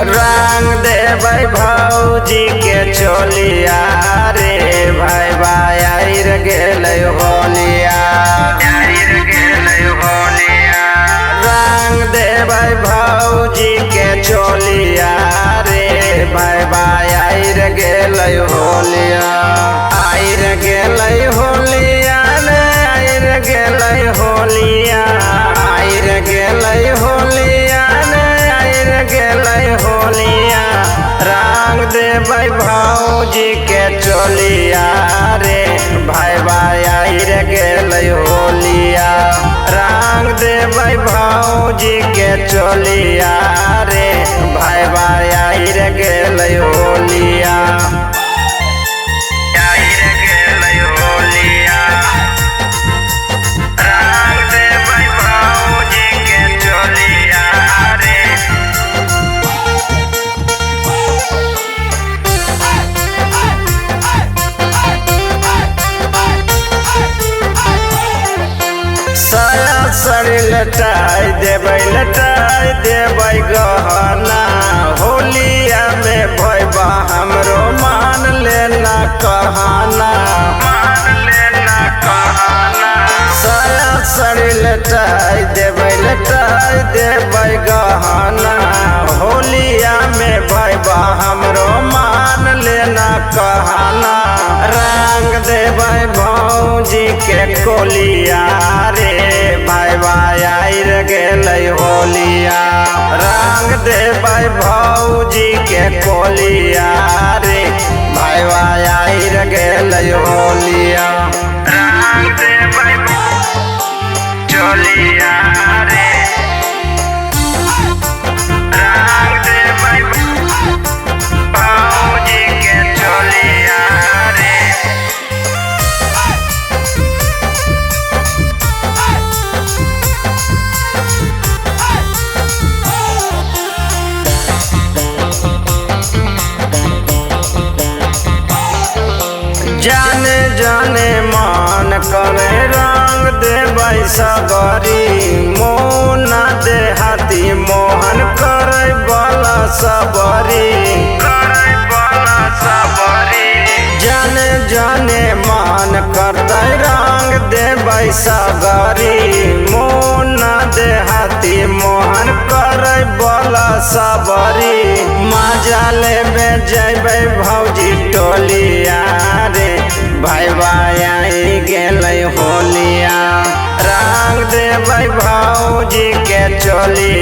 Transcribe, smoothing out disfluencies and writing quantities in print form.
रंग दे भाई भौजी के चोलिया रे भाई भाई आइर गेल होलिया। रंग दे भाई भौजी के चोलिया रे भाई भाई आइर गेल होलिया। आइर गेल होलिया रे आइर गेल होलिया। आइर गेल होलिया रे आइर गेल होलिया। रंग दे भाई भौजी के चोलिया रे भाई भाई आइर गेल होलिया। रंग दे भाई भौजी के चोलिया रे भाई भाई आइर गेल होलिया। साया साड़ी लटाई देबै गहना। होलिया में भैबा हमरो मान लेना कहना। साया साड़ी लटाई देबै गहना। होलिया में भैबा हमरो मान लेना कहना। रंग देबै भौजी के कोलिया रे भाई भाई आइर गेल होलिया। रंग देबै भौजी के कोलिया रे भाई भाई आइर गेल होलिया। रंग देबै चोलिया रे। रंग देबै भौजी के चोलिया रे। जाने जाने मान करे रंग देबै सगरी। मोना देहाती मोहन करे बाला सबरी। जाने जाने मान करते रंग देबै सगरी। मोना देहाती मोहन करे बाला सबरी। मजा लेबे जैबै भौजी टोलिया रे भाई भाई आई गेल होलिया। रंग देबै भौजी के चोलिया।